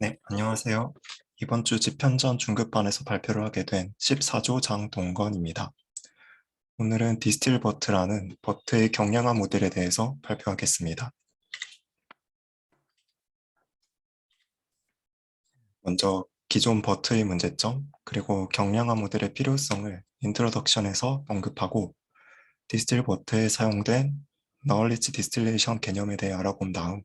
네, 안녕하세요. 이번 주 집현전 중급반에서 발표를 하게 된 14조 장동건입니다. 오늘은 디스틸 버트라는 버트의 경량화 모델에 대해서 발표하겠습니다. 먼저 기존 버트의 문제점, 그리고 경량화 모델의 필요성을 인트로덕션에서 언급하고 디스틸 버트에 사용된 너울리지 디스틸레이션 개념에 대해 알아본 다음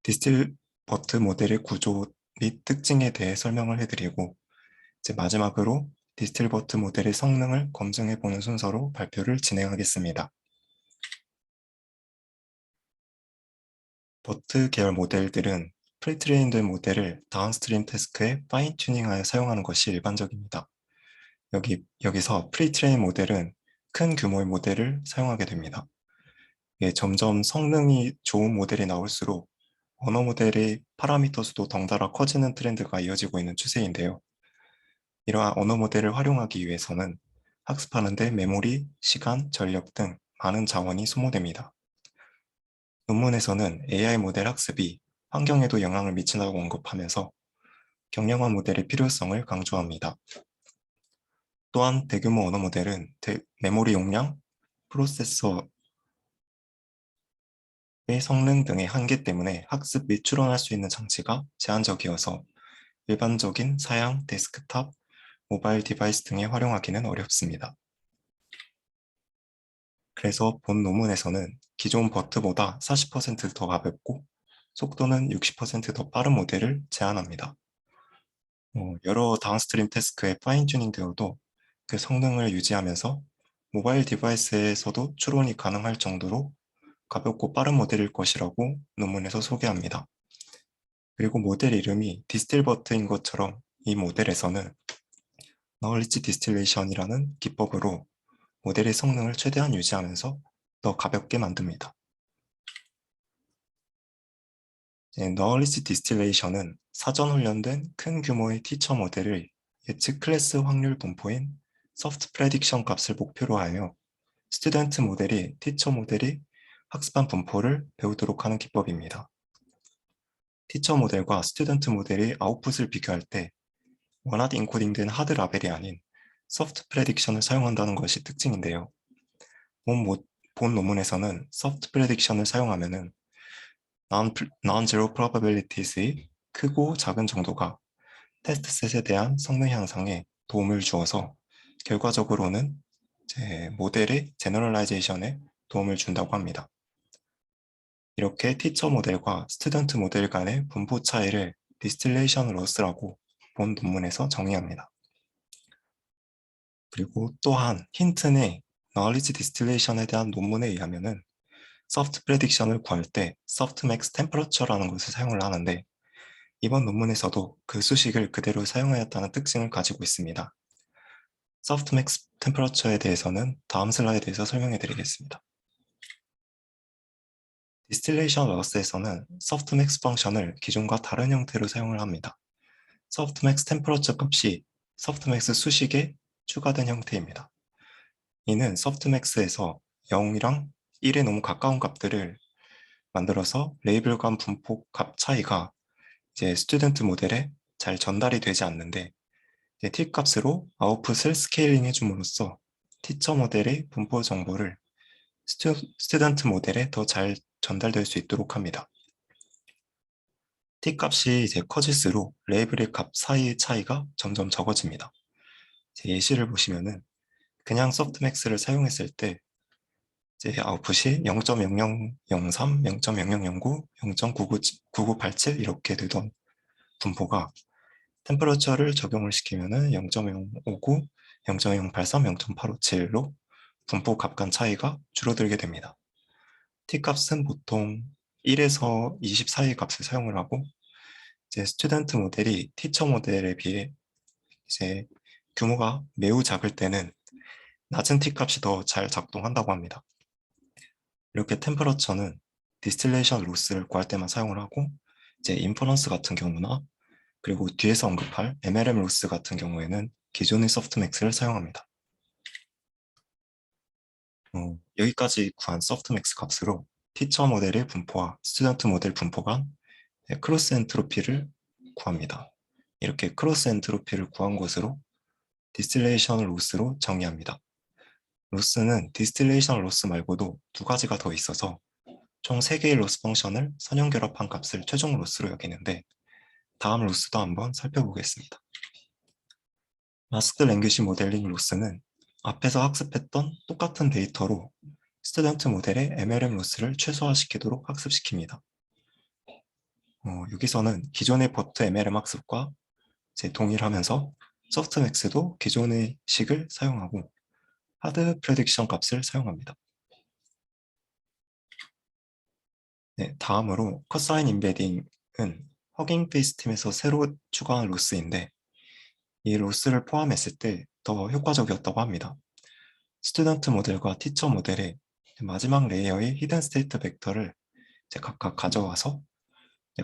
디스틸 버트 모델의 구조 및 특징에 대해 설명을 해드리고 이제 마지막으로 디스틸버트 모델의 성능을 검증해보는 순서로 발표를 진행하겠습니다. 버트 계열 모델들은 프리트레인된 모델을 다운스트림 태스크에 파인 튜닝하여 사용하는 것이 일반적입니다. 여기서 프리트레인 모델은 큰 규모의 모델을 사용하게 됩니다. 점점 성능이 좋은 모델이 나올수록 언어 모델의 파라미터 수도 덩달아 커지는 트렌드가 이어지고 있는 추세인데요. 이러한 언어 모델을 활용하기 위해서는 학습하는 데 메모리, 시간, 전력 등 많은 자원이 소모됩니다. 논문에서는 AI 모델 학습이 환경에도 영향을 미친다고 언급하면서 경량화 모델의 필요성을 강조합니다. 또한 대규모 언어 모델은 메모리 용량, 프로세서의 성능 등의 한계 때문에 학습 및 추론할 수 있는 장치가 제한적이어서 일반적인 사양, 데스크탑, 모바일 디바이스 등에 활용하기는 어렵습니다. 그래서 본 논문에서는 기존 버트보다 40%더 가볍고 속도는 60%더 빠른 모델을 제안합니다. 여러 다운스트림 태스크에 파인 튜닝 되어도 그 성능을 유지하면서 모바일 디바이스에서도 추론이 가능할 정도로 가볍고 빠른 모델일 것이라고 논문에서 소개합니다. 그리고 모델 이름이 디스틸버트인 것처럼 이 모델에서는 너울리지 디스틸레이션이라는 기법으로 모델의 성능을 최대한 유지하면서 더 가볍게 만듭니다. 너울리지 디스틸레이션은 사전 훈련된 큰 규모의 티처 모델을 예측 클래스 확률 분포인 소프트 프레딕션 값을 목표로 하여 스튜던트 모델이 티처 모델이 학습한 분포를 배우도록 하는 기법입니다. 티처 모델과 스튜던트 모델의 아웃풋을 비교할 때 원하드 인코딩된 하드 라벨이 아닌 소프트 프레딕션을 사용한다는 것이 특징인데요. 본 논문에서는 소프트 프레딕션을 사용하면 non-zero probabilities의 크고 작은 정도가 테스트 셋에 대한 성능 향상에 도움을 주어서 결과적으로는 모델의 제너럴라이제이션에 도움을 준다고 합니다. 이렇게 티처 모델과 스튜던트 모델 간의 분포 차이를 디스틸레이션 로스라고 본 논문에서 정의합니다. 그리고 또한 힌튼의 knowledge distillation에 대한 논문에 의하면은 소프트 프레딕션을 구할 때 softmax temperature라는 것을 사용을 하는데 이번 논문에서도 그 수식을 그대로 사용하였다는 특징을 가지고 있습니다. softmax temperature에 대해서는 다음 슬라이드에서 설명해 드리겠습니다. 디스틸레이션 로스에서는 softmax 펑션을 기존과 다른 형태로 사용을 합니다. softmax temperature 값이 softmax 수식에 추가된 형태입니다. 이는 softmax에서 0이랑 1에 너무 가까운 값들을 만들어서 레이블 간 분포 값 차이가 이제 스튜던트 모델에 잘 전달이 되지 않는데 t 값으로 아웃풋을 스케일링 해줌으로써 티처 모델의 분포 정보를 스튜던트 모델에 더 잘 전달될 수 있도록 합니다. t 값이 이제 커질수록 레이블의 값 사이의 차이가 점점 적어집니다. 예시를 보시면은 그냥 소프트맥스를 사용했을 때 이제 아웃풋이 0.0003, 0.0009, 0.9987 이렇게 되던 분포가 템퍼러처를 적용을 시키면은 0.059, 0.083, 0.857로 분포 값 간 차이가 줄어들게 됩니다. t값은 보통 1에서 20 사이 값을 사용을 하고 이제 스튜던트 모델이 티처 모델에 비해 이제 규모가 매우 작을 때는 낮은 t값이 더 잘 작동한다고 합니다. 이렇게 템퍼러처는 디스틸레이션 로스를 구할 때만 사용을 하고 이제 인퍼런스 같은 경우나 그리고 뒤에서 언급할 MLM 로스 같은 경우에는 기존의 소프트맥스를 사용합니다. 여기까지 구한 소프트맥스 값으로 티처 모델의 분포와 스튜던트 모델 분포 간 크로스 엔트로피를 구합니다. 이렇게 크로스 엔트로피를 구한 것으로 디스틸레이션 로스로 정의합니다. 로스는 디스틸레이션 로스 말고도 두 가지가 더 있어서 총 3개의 로스 펑션을 선형결합한 값을 최종 로스로 여기는데 다음 로스도 한번 살펴보겠습니다. 마스크드 랭귀지 모델링 로스는 앞에서 학습했던 똑같은 데이터로 스튜던트 모델의 MLM 로스를 최소화시키도록 학습시킵니다. 여기서는 기존의 버트 MLM 학습과 동일하면서 소프트맥스도 기존의 식을 사용하고 하드 프레딕션 값을 사용합니다. 네, 다음으로 컷사인 임베딩은 허깅 페이스 팀에서 새로 추가한 로스인데 이 로스를 포함했을 때 더 효과적이었다고 합니다. 스튜던트 모델과 티처 모델의 마지막 레이어의 히든 스테이트 벡터를 각각 가져와서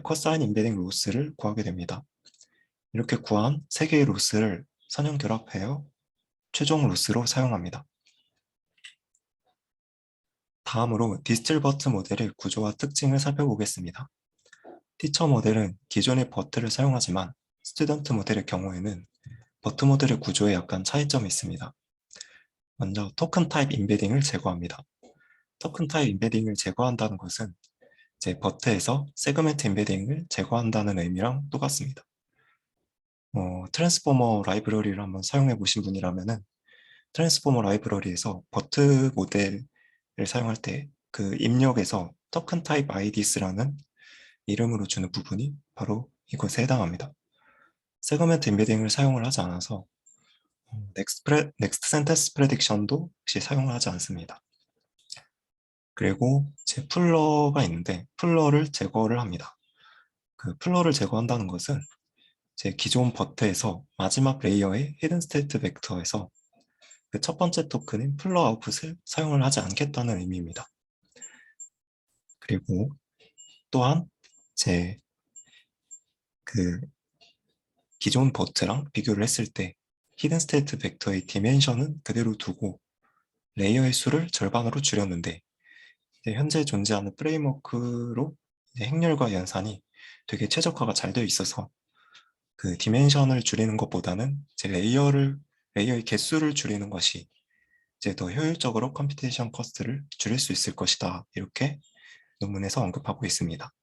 컷사인 임베딩 로스를 구하게 됩니다. 이렇게 구한 3개의 로스를 선형 결합하여 최종 로스로 사용합니다. 다음으로 디스틸버트 모델의 구조와 특징을 살펴보겠습니다. 티처 모델은 기존의 버트를 사용하지만 스튜던트 모델의 경우에는 버트 모델의 구조에 약간 차이점이 있습니다. 먼저 토큰 타입 임베딩을 제거합니다. 토큰 타입 임베딩을 제거한다는 것은 버트에서 세그멘트 임베딩을 제거한다는 의미랑 똑같습니다. 트랜스포머 라이브러리를 한번 사용해 보신 분이라면은 트랜스포머 라이브러리에서 버트 모델을 사용할 때 그 입력에서 토큰 타입 IDs라는 이름으로 주는 부분이 바로 이것에 해당합니다. 세그멘트 임베딩을 사용을 하지 않아서 넥스트 센텐스 프레딕션도 역시 사용을 하지 않습니다. 그리고 풀러가 있는데 풀러를 제거를 합니다. 그 풀러를 제거한다는 것은 기존 버트에서 마지막 레이어의 히든 스테이트 벡터에서 그 첫 번째 토큰인 풀러 아웃풋을 사용을 하지 않겠다는 의미입니다. 그리고 또한 그 기존 버트랑 비교를 했을 때 히든 스테이트 벡터의 디멘션은 그대로 두고 레이어의 수를 절반으로 줄였는데 현재 존재하는 프레임워크로 행렬과 연산이 되게 최적화가 잘 되어 있어서 그 디멘션을 줄이는 것보다는 레이어의 개수를 줄이는 것이 더 효율적으로 컴퓨테이션 코스트를 줄일 수 있을 것이다. 이렇게 논문에서 언급하고 있습니다.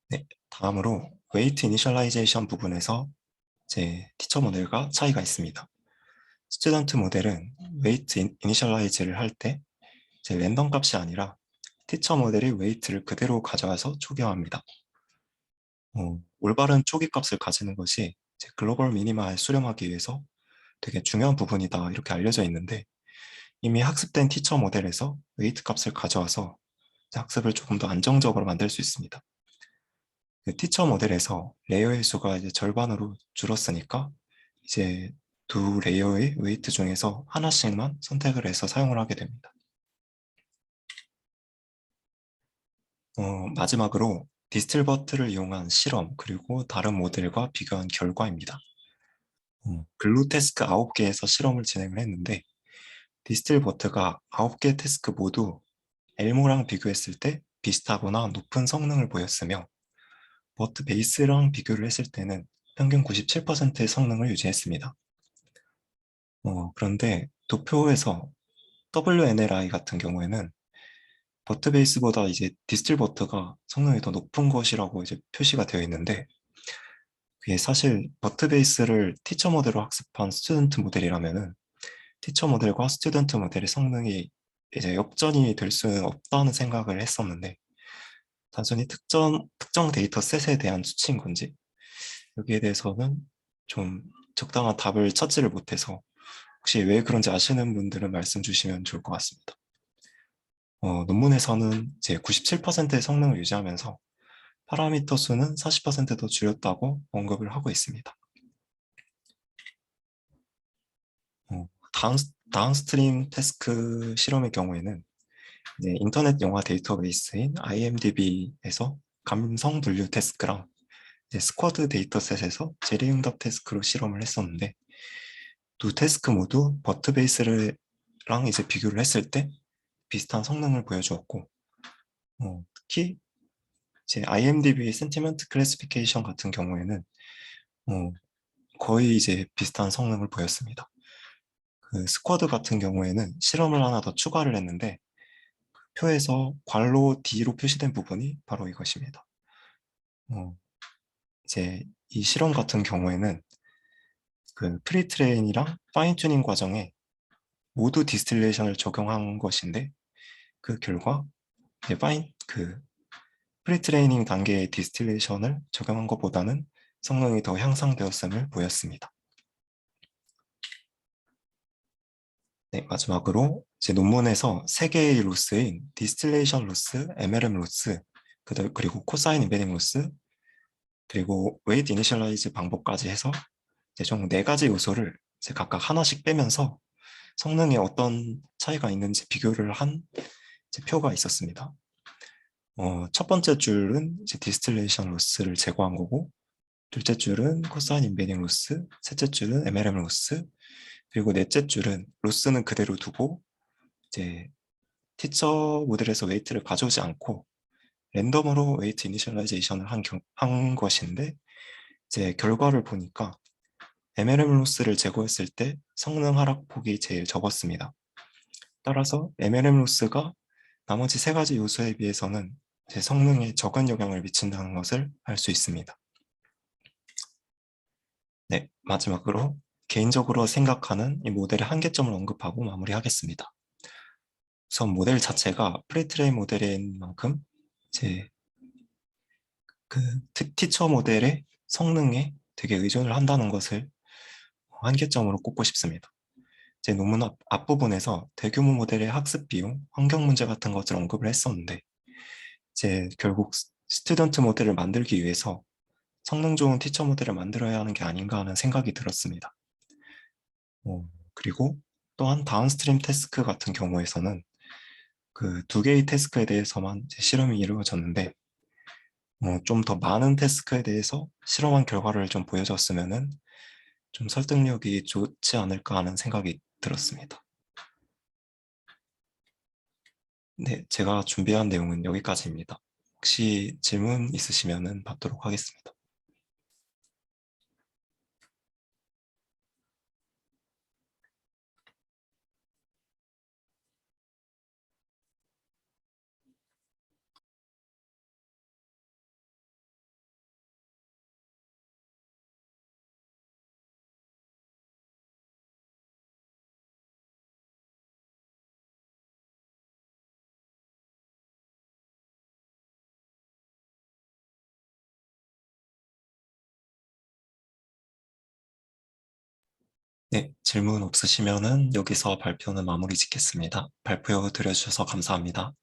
네, 다음으로 웨이트 이니셜라이제이션 부분에서 티처 모델과 차이가 있습니다. 스튜던트 모델은 웨이트 이니셜라이즈를 할 때 랜덤 값이 아니라 티처 모델이 웨이트를 그대로 가져와서 초기화합니다. 올바른 초기 값을 가지는 것이 글로벌 미니마에 수렴하기 위해서 되게 중요한 부분이다 이렇게 알려져 있는데 이미 학습된 티처 모델에서 웨이트 값을 가져와서 학습을 조금 더 안정적으로 만들 수 있습니다. 그 티처 모델에서 레이어의 수가 절반으로 줄었으니까 두 레이어의 웨이트 중에서 하나씩만 선택을 해서 사용을 하게 됩니다. 마지막으로 디스틸버트를 이용한 실험 그리고 다른 모델과 비교한 결과입니다. 글루 태스크 9개에서 실험을 진행을 했는데 디스틸버트가 9개 태스크 모두 엘모랑 비교했을 때 비슷하거나 높은 성능을 보였으며 버트 베이스랑 비교를 했을 때는 평균 97%의 성능을 유지했습니다. 그런데 도표에서 WNLI 같은 경우에는 버트 베이스보다 디스틸 버트가 성능이 더 높은 것이라고 표시가 되어 있는데 그게 사실 버트 베이스를 티처 모델로 학습한 스튜던트 모델이라면은 티처 모델과 스튜던트 모델의 성능이 역전이 될 수는 없다는 생각을 했었는데 단순히 특정 데이터 셋에 대한 수치인 건지 여기에 대해서는 좀 적당한 답을 찾지를 못해서 혹시 왜 그런지 아시는 분들은 말씀 주시면 좋을 것 같습니다. 논문에서는 97%의 성능을 유지하면서 파라미터 수는 40%더 줄였다고 언급을 하고 있습니다. 다운스트림 태스크 실험의 경우에는 인터넷 영화 데이터베이스인 IMDb에서 감성 분류 태스크랑 스쿼드 데이터셋에서 재래응답 태스크로 실험을 했었는데 두 태스크 모두 버트 베이스랑 비교를 했을 때 비슷한 성능을 보여주었고 특히 이제 IMDb 센티먼트 클래시피케이션 같은 경우에는 어, 거의 이제 비슷한 성능을 보였습니다. 그 스쿼드 같은 경우에는 실험을 하나 더 추가를 했는데 표에서 괄호 D로 표시된 부분이 바로 이것입니다. 어, 이제 이 실험 같은 경우에는 그 프리트레인이랑 파인 튜닝 과정에 모두 디스틸레이션을 적용한 것인데 그 결과 이제 그 프리트레이닝 단계의 디스틸레이션을 적용한 것보다는 성능이 더 향상되었음을 보였습니다. 네, 마지막으로 제 논문에서 세 개의 로스인 디스틸레이션 로스, MLM 로스, 그리고 코사인 임베딩 로스, 그리고 웨이트 이니셜라이즈 방법까지 해서 이제 총 네 가지 요소를 이제 각각 하나씩 빼면서 성능에 어떤 차이가 있는지 비교를 한 이제 표가 있었습니다. 첫 번째 줄은 이제 디스틸레이션 로스를 제거한 거고, 둘째 줄은 코사인 임베딩 로스, 셋째 줄은 MLM 로스, 그리고 넷째 줄은 로스는 그대로 두고 이제 티처 모델에서 웨이트를 가져오지 않고 랜덤으로 웨이트 이니셜라이제이션을 한 것인데 이제 결과를 보니까 MLM 로스를 제거했을 때 성능 하락폭이 제일 적었습니다. 따라서 MLM 로스가 나머지 세 가지 요소에 비해서는 제 성능에 적은 영향을 미친다는 것을 알 수 있습니다. 네, 마지막으로 개인적으로 생각하는 이 모델의 한계점을 언급하고 마무리하겠습니다. 우선 모델 자체가 프리트레인 모델인 만큼 제 그 티처 모델의 성능에 되게 의존을 한다는 것을 한계점으로 꼽고 싶습니다. 제 논문 앞부분에서 대규모 모델의 학습 비용, 환경 문제 같은 것을 언급을 했었는데 이제 결국 스튜던트 모델을 만들기 위해서 성능 좋은 티처 모델을 만들어야 하는 게 아닌가 하는 생각이 들었습니다. 그리고 또한 다운스트림 태스크 같은 경우에서는 그 두 개의 태스크에 대해서만 실험이 이루어졌는데 좀 더 많은 태스크에 대해서 실험한 결과를 좀 보여줬으면은 좀 설득력이 좋지 않을까 하는 생각이 들었습니다. 네, 제가 준비한 내용은 여기까지입니다. 혹시 질문 있으시면 받도록 하겠습니다. 네, 질문 없으시면 여기서 발표는 마무리 짓겠습니다. 발표 들어주셔서 감사합니다.